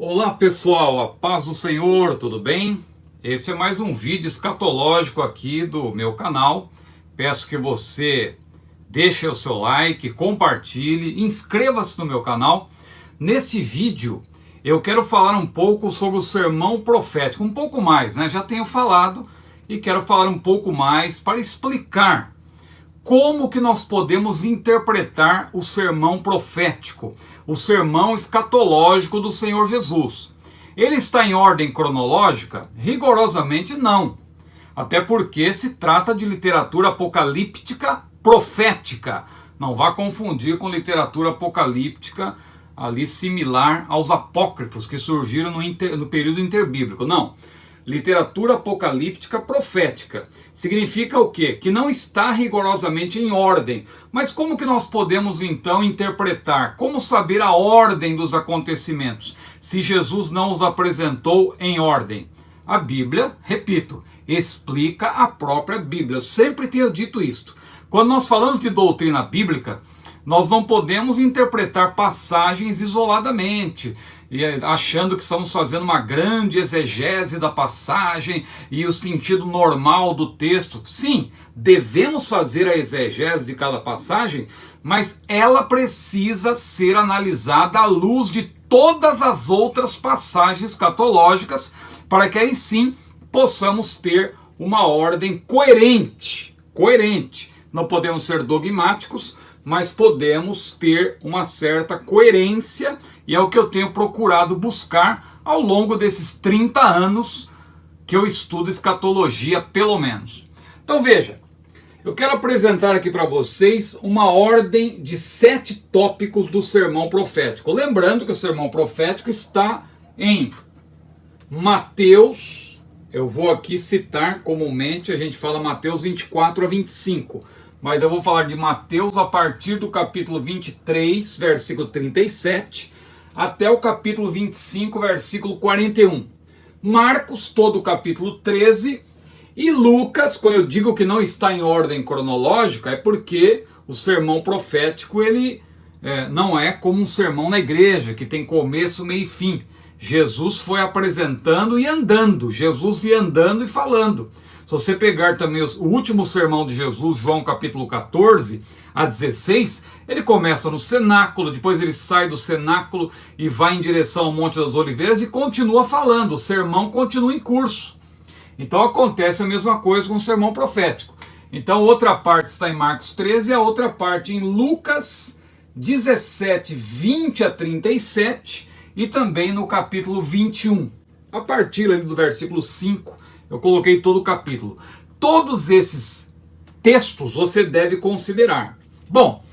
Olá pessoal, a paz do Senhor, tudo bem? Este é mais um vídeo escatológico aqui do meu canal. Peço que você deixe o seu like, compartilhe, inscreva-se no meu canal. Neste vídeo eu quero falar um pouco sobre o sermão profético, um pouco mais, né? Já tenho falado e quero falar um pouco mais para explicar como que nós podemos interpretar o sermão profético, o sermão escatológico do Senhor Jesus. Ele está em ordem cronológica? Rigorosamente não. Até porque se trata de literatura apocalíptica profética. Não vá confundir com literatura apocalíptica ali similar aos apócrifos que surgiram no período interbíblico. Não. Literatura apocalíptica profética. Significa o quê? Que não está rigorosamente em ordem. Mas como que nós podemos então interpretar? Como saber a ordem dos acontecimentos? Se Jesus não os apresentou em ordem. A Bíblia, repito, explica a própria Bíblia. Eu sempre tenho dito isto. Quando nós falamos de doutrina bíblica, nós não podemos interpretar passagens isoladamente, achando que estamos fazendo uma grande exegese da passagem e o sentido normal do texto. Sim, devemos fazer a exegese de cada passagem, mas ela precisa ser analisada à luz de todas as outras passagens escatológicas, para que aí sim possamos ter uma ordem coerente. Não podemos ser dogmáticos, mas podemos ter uma certa coerência, e é o que eu tenho procurado buscar ao longo desses 30 anos que eu estudo escatologia, pelo menos. Então veja, eu quero apresentar aqui para vocês uma ordem de 7 tópicos do sermão profético. Lembrando que o sermão profético está em Mateus, eu vou aqui citar comumente, a gente fala Mateus 24 a 25, mas eu vou falar de Mateus a partir do capítulo 23, versículo 37, até o capítulo 25, versículo 41. Marcos, todo o capítulo 13, e Lucas, quando eu digo que não está em ordem cronológica, é porque o sermão profético ele não é como um sermão na igreja, que tem começo, meio e fim. Jesus foi apresentando e andando, Jesus ia andando e falando. Se você pegar também o último sermão de Jesus, João capítulo 14 a 16, ele começa no cenáculo, depois ele sai do cenáculo e vai em direção ao Monte das Oliveiras e continua falando, o sermão continua em curso. Então acontece a mesma coisa com o sermão profético. Então outra parte está em Marcos 13 e a outra parte em Lucas 17, 20 a 37 e também no capítulo 21. A partir ali do versículo 5, eu coloquei todo o capítulo. Todos esses textos você deve considerar. Bom,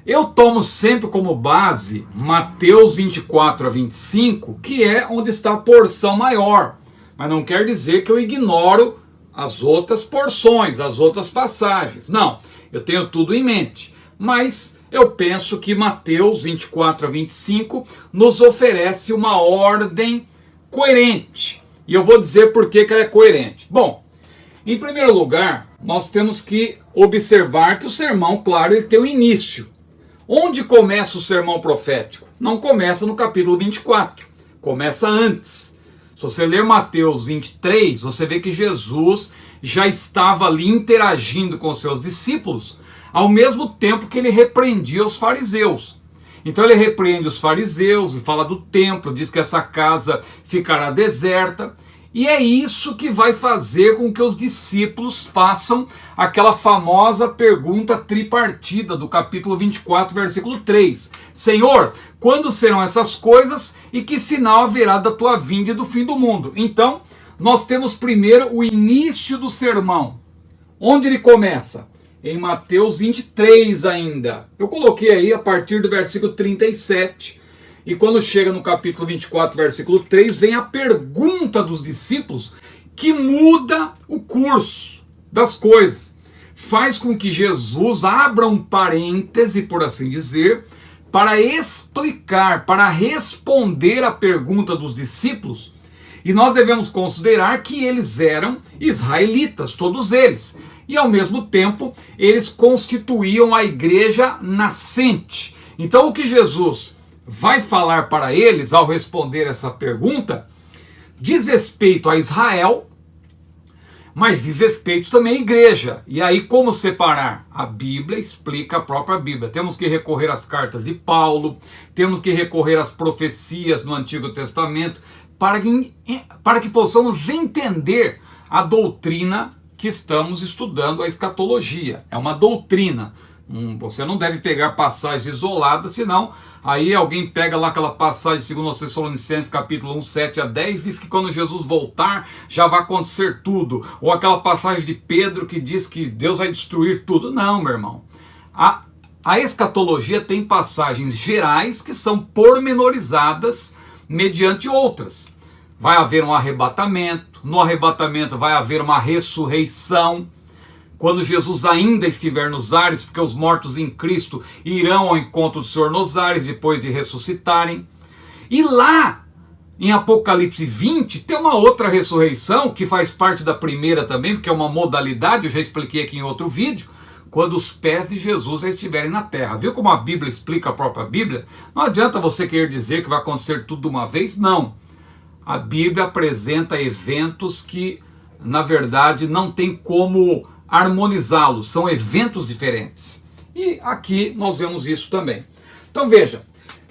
eu tomo sempre como base Mateus 24 a 25, que é onde está a porção maior. Mas não quer dizer que eu ignoro as outras porções, as outras passagens. Não, eu tenho tudo em mente. Mas eu penso que Mateus 24 a 25 nos oferece uma ordem coerente. E eu vou dizer por que ela é coerente. Bom, em primeiro lugar, nós temos que observar que o sermão, claro, ele tem um início. Onde começa o sermão profético? Não começa no capítulo 24, começa antes. Se você ler Mateus 23, você vê que Jesus já estava ali interagindo com os seus discípulos, ao mesmo tempo que ele repreendia os fariseus. Então ele repreende os fariseus e fala do templo, diz que essa casa ficará deserta. E é isso que vai fazer com que os discípulos façam aquela famosa pergunta tripartida do capítulo 24, versículo 3. Senhor, quando serão essas coisas e que sinal haverá da tua vinda e do fim do mundo? Então, nós temos primeiro o início do sermão. Onde ele começa? Em Mateus 23 ainda. Eu coloquei aí a partir do versículo 37. E quando chega no capítulo 24, versículo 3, vem a pergunta dos discípulos que muda o curso das coisas. Faz com que Jesus abra um parêntese, por assim dizer, para explicar, para responder a pergunta dos discípulos. E nós devemos considerar que eles eram israelitas, todos eles. E ao mesmo tempo, eles constituíam a igreja nascente. Então o que Jesus vai falar para eles, ao responder essa pergunta, diz respeito a Israel, mas diz respeito também à igreja. E aí como separar? A Bíblia explica a própria Bíblia. Temos que recorrer às cartas de Paulo, temos que recorrer às profecias no Antigo Testamento, para que possamos entender a doutrina que estamos estudando, a escatologia. É uma doutrina. Você não deve pegar passagens isoladas, senão aí alguém pega lá aquela passagem de 2 Tessalonicenses capítulo 1, 7 a 10, diz que quando Jesus voltar já vai acontecer tudo. Ou aquela passagem de Pedro que diz que Deus vai destruir tudo. Não, meu irmão. A escatologia tem passagens gerais que são pormenorizadas mediante outras. Vai haver um arrebatamento, no arrebatamento vai haver uma ressurreição, quando Jesus ainda estiver nos ares, porque os mortos em Cristo irão ao encontro do Senhor nos ares, depois de ressuscitarem. E lá, em Apocalipse 20, tem uma outra ressurreição, que faz parte da primeira também, porque é uma modalidade, eu já expliquei aqui em outro vídeo, quando os pés de Jesus estiverem na terra. Viu como a Bíblia explica a própria Bíblia? Não adianta você querer dizer que vai acontecer tudo de uma vez, não. A Bíblia apresenta eventos que, na verdade, não tem como harmonizá-los, são eventos diferentes. E aqui nós vemos isso também. Então veja,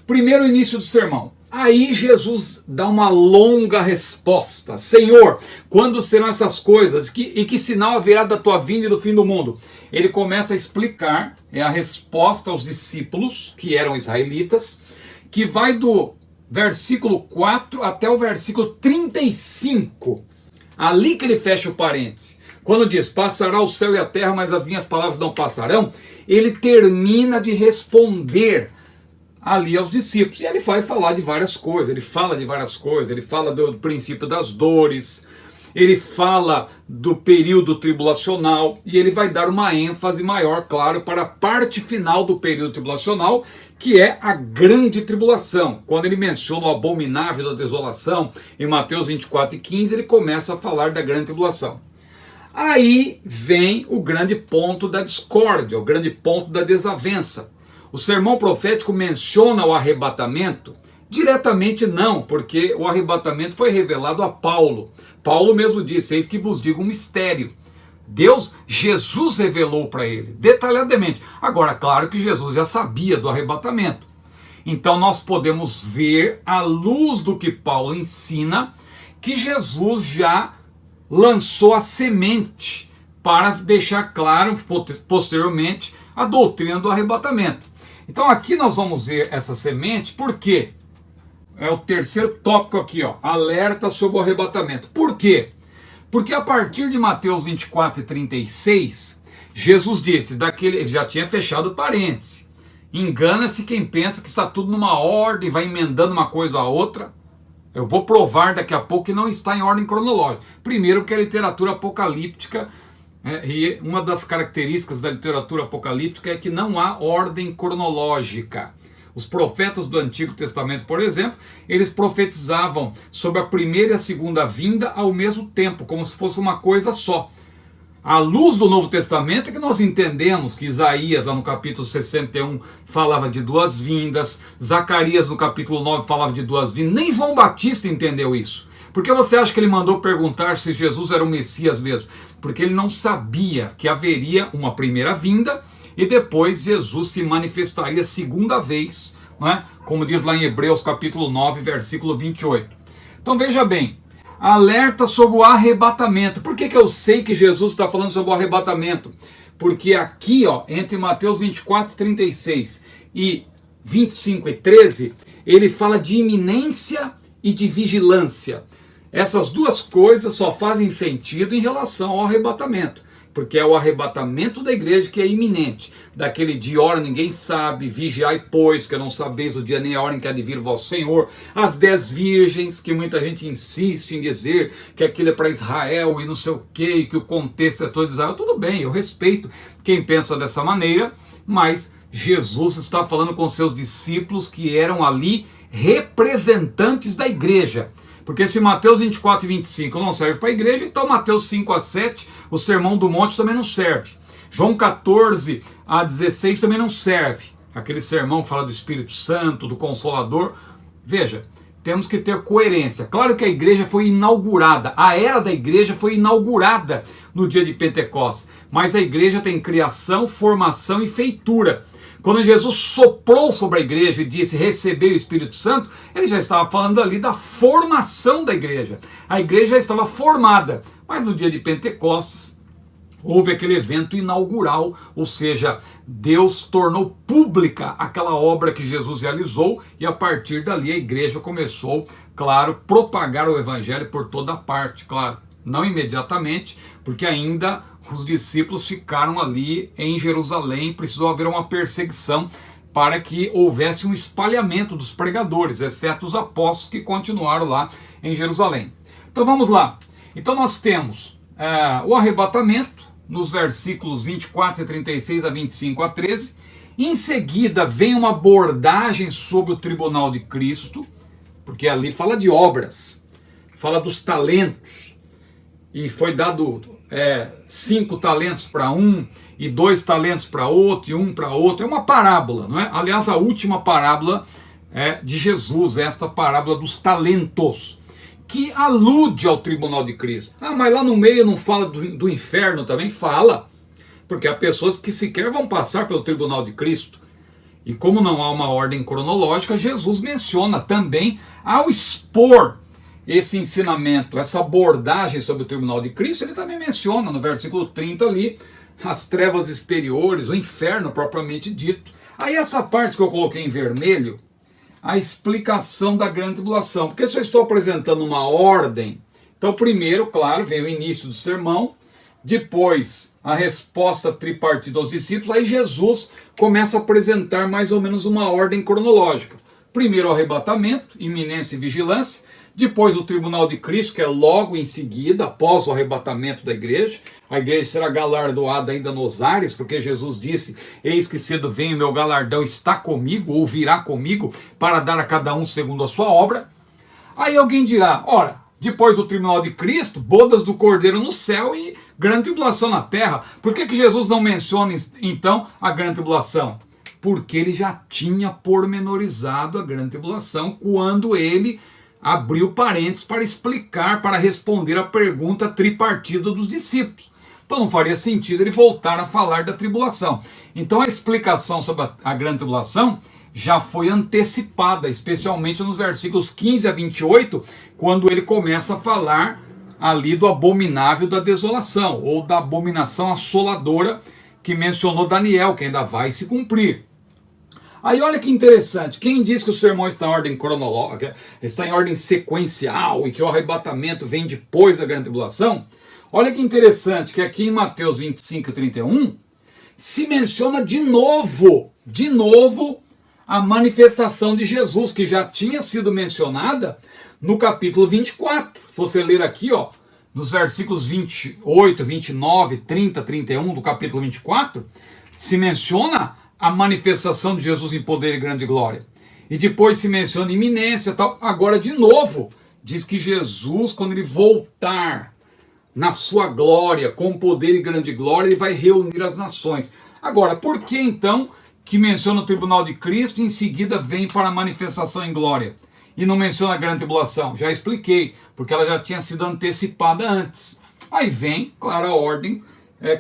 primeiro início do sermão. Aí Jesus dá uma longa resposta. Senhor, quando serão essas coisas? E que sinal haverá da tua vinda e do fim do mundo? Ele começa a explicar, é a resposta aos discípulos, que eram israelitas, que vai do versículo 4 até o versículo 35. Ali que ele fecha o parêntese. Quando diz, passará o céu e a terra, mas as minhas palavras não passarão, ele termina de responder ali aos discípulos. E ele vai falar de várias coisas, ele fala do princípio das dores, ele fala do período tribulacional, e ele vai dar uma ênfase maior, claro, para a parte final do período tribulacional, que é a grande tribulação. Quando ele menciona o abominável da desolação, em Mateus 24 e 15, ele começa a falar da grande tribulação. Aí vem o grande ponto da discórdia, o grande ponto da desavença. O sermão profético menciona o arrebatamento? Diretamente não, porque o arrebatamento foi revelado a Paulo. Paulo mesmo disse, eis que vos digo um mistério. Jesus revelou para ele, detalhadamente. Agora, claro que Jesus já sabia do arrebatamento. Então nós podemos ver, à luz do que Paulo ensina, que Jesus já lançou a semente para deixar claro posteriormente a doutrina do arrebatamento. Então aqui nós vamos ver essa semente, por quê? É o terceiro tópico aqui, ó, alerta sobre o arrebatamento. Por quê? Porque a partir de Mateus 24 e 36, Jesus disse, ele já tinha fechado o parêntese, engana-se quem pensa que está tudo numa ordem, vai emendando uma coisa a outra. Eu vou provar daqui a pouco que não está em ordem cronológica. Primeiro porque a literatura apocalíptica, e uma das características da literatura apocalíptica é que não há ordem cronológica. Os profetas do Antigo Testamento, por exemplo, eles profetizavam sobre a primeira e a segunda vinda ao mesmo tempo, como se fosse uma coisa só. À luz do Novo Testamento é que nós entendemos que Isaías, lá no capítulo 61, falava de duas vindas, Zacarias, no capítulo 9, falava de duas vindas. Nem João Batista entendeu isso. Por que você acha que ele mandou perguntar se Jesus era o Messias mesmo? Porque ele não sabia que haveria uma primeira vinda e depois Jesus se manifestaria segunda vez, não é? Como diz lá em Hebreus capítulo 9, versículo 28. Então veja bem, alerta sobre o arrebatamento. Por que eu sei que Jesus está falando sobre o arrebatamento? Porque aqui, ó, entre Mateus 24, 36 e 25 e 13, ele fala de iminência e de vigilância. Essas duas coisas só fazem sentido em relação ao arrebatamento, porque é o arrebatamento da igreja que é iminente. Daquele dia, hora ninguém sabe, vigiai pois, que não sabeis o dia nem a hora em que há de vir o vosso Senhor. As 10 virgens, que muita gente insiste em dizer que aquilo é para Israel e não sei o quê, e que o contexto é todo Israel. Tudo bem, eu respeito quem pensa dessa maneira, mas Jesus está falando com seus discípulos que eram ali representantes da igreja. Porque se Mateus 24 e 25 não serve para a igreja, então Mateus 5 a 7, o Sermão do Monte também não serve. João 14 a 16 também não serve. aquele sermão que fala do Espírito Santo, do Consolador. Veja, temos que ter coerência. Claro que a igreja foi inaugurada, a era da igreja foi inaugurada no dia de Pentecostes, mas a igreja tem criação, formação e feitura. Quando Jesus soprou sobre a igreja e disse receber o Espírito Santo, ele já estava falando ali da formação da igreja. A igreja já estava formada, mas no dia de Pentecostes houve aquele evento inaugural, ou seja, Deus tornou pública aquela obra que Jesus realizou e a partir dali a igreja começou, claro, propagar o evangelho por toda parte, claro, não imediatamente, porque ainda os discípulos ficaram ali em Jerusalém, precisou haver uma perseguição para que houvesse um espalhamento dos pregadores, exceto os apóstolos que continuaram lá em Jerusalém. Então vamos lá. Então nós temos o arrebatamento, nos versículos 24 e 36 a 25 a 13. Em seguida vem uma abordagem sobre o tribunal de Cristo, porque ali fala de obras, fala dos talentos, e foi dado 5 talentos para um, e 2 talentos para outro, e 1 para outro. É uma parábola, não é? Aliás, a última parábola de Jesus, esta parábola dos talentos, que alude ao tribunal de Cristo. Ah, mas lá no meio não fala do inferno também? Fala, porque há pessoas que sequer vão passar pelo tribunal de Cristo. E como não há uma ordem cronológica, Jesus menciona também, ao expor esse ensinamento, essa abordagem sobre o tribunal de Cristo, ele também menciona no versículo 30 ali, as trevas exteriores, o inferno propriamente dito. Aí essa parte que eu coloquei em vermelho, a explicação da grande tribulação, porque se eu estou apresentando uma ordem, então primeiro, claro, vem o início do sermão, depois a resposta tripartida aos discípulos, aí Jesus começa a apresentar mais ou menos uma ordem cronológica. Primeiro o arrebatamento, iminência e vigilância, depois o tribunal de Cristo, que é logo em seguida, após o arrebatamento da igreja. A igreja será galardoada ainda nos ares, porque Jesus disse, eis que cedo vem o meu galardão, está comigo, ou virá comigo, para dar a cada um segundo a sua obra. Aí alguém dirá, ora, depois do tribunal de Cristo, bodas do Cordeiro no céu e grande tribulação na terra. Por que Jesus não menciona, então, a grande tribulação? Porque ele já tinha pormenorizado a grande tribulação, quando ele abriu parênteses para explicar, para responder a pergunta tripartida dos discípulos. Então não faria sentido ele voltar a falar da tribulação. Então a explicação sobre a grande tribulação já foi antecipada, especialmente nos versículos 15 a 28, quando ele começa a falar ali do abominável da desolação, ou da abominação assoladora que mencionou Daniel, que ainda vai se cumprir. Aí olha que interessante, quem diz que o sermão está em ordem cronológica, está em ordem sequencial e que o arrebatamento vem depois da grande tribulação, olha que interessante que aqui em Mateus 25 e 31 se menciona de novo a manifestação de Jesus, que já tinha sido mencionada no capítulo 24. Se você ler aqui, ó, nos versículos 28, 29, 30, 31 do capítulo 24, se menciona a manifestação de Jesus em poder e grande glória. E depois se menciona iminência e tal. Agora, de novo, diz que Jesus, quando ele voltar na sua glória, com poder e grande glória, ele vai reunir as nações. Agora, por que então que menciona o tribunal de Cristo e em seguida vem para a manifestação em glória? E não menciona a grande tribulação? Já expliquei, porque ela já tinha sido antecipada antes. Aí vem, claro, a ordem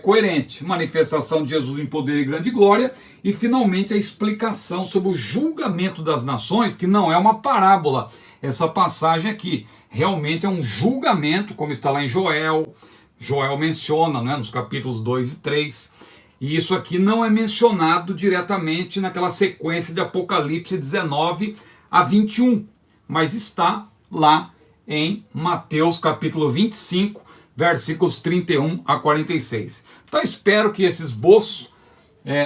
coerente. Manifestação de Jesus em poder e grande glória. E finalmente a explicação sobre o julgamento das nações, que não é uma parábola. Essa passagem aqui realmente é um julgamento, como está lá em Joel. Joel menciona, né, nos capítulos 2 e 3. E isso aqui não é mencionado diretamente naquela sequência de Apocalipse 19 a 21. Mas está lá em Mateus capítulo 25, versículos 31 a 46. Então espero que esse esboço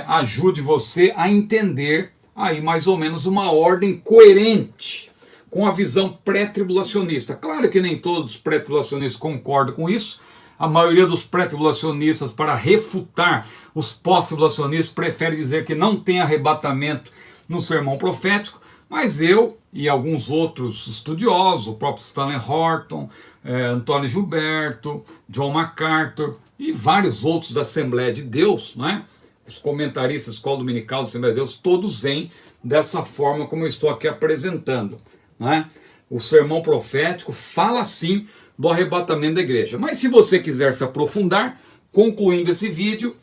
ajude você a entender aí mais ou menos uma ordem coerente com a visão pré-tribulacionista. Claro que nem todos os pré-tribulacionistas concordam com isso. A maioria dos pré-tribulacionistas, para refutar os pós-tribulacionistas, prefere dizer que não tem arrebatamento no sermão profético, mas eu e alguns outros estudiosos, o próprio Stanley Horton, Antônio Gilberto, John MacArthur e vários outros da Assembleia de Deus, né, os comentaristas, Escola Dominical do Assembleia de Deus, todos vêm dessa forma como eu estou aqui apresentando, né? O sermão profético fala sim do arrebatamento da igreja. Mas se você quiser se aprofundar, concluindo esse vídeo,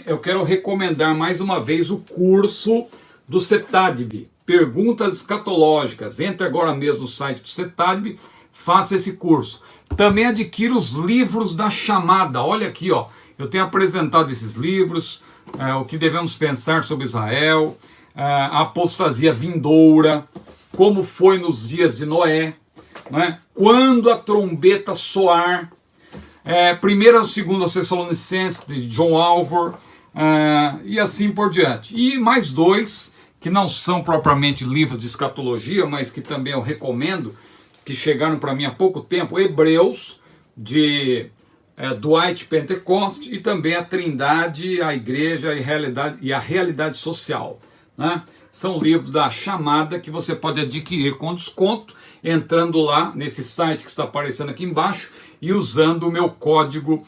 eu quero recomendar mais uma vez o curso do CETADB, Perguntas Escatológicas. Entre agora mesmo no site do CETADB, faça esse curso. Também adquira os livros da chamada. Olha aqui, ó, eu tenho apresentado esses livros, o que devemos pensar sobre Israel, a apostasia vindoura, como foi nos dias de Noé, né? Quando a trombeta soar, 1ª e 2ª Tessalonicenses, de John Alvor, e assim por diante. E mais 2, que não são propriamente livros de escatologia, mas que também eu recomendo, que chegaram para mim há pouco tempo, Hebreus, de Dwight Pentecost, e também a Trindade, a Igreja e a Realidade Social, né? São livros da chamada que você pode adquirir com desconto, entrando lá nesse site que está aparecendo aqui embaixo e usando o meu código,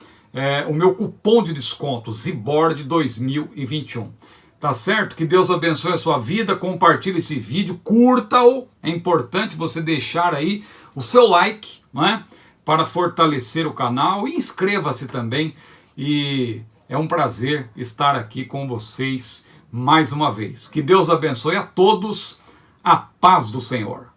o meu cupom de desconto, ZIBORD 2021. Tá certo? Que Deus abençoe a sua vida, compartilhe esse vídeo, curta-o, é importante você deixar aí o seu like, né, para fortalecer o canal, e inscreva-se também, e é um prazer estar aqui com vocês mais uma vez. Que Deus abençoe a todos, a paz do Senhor.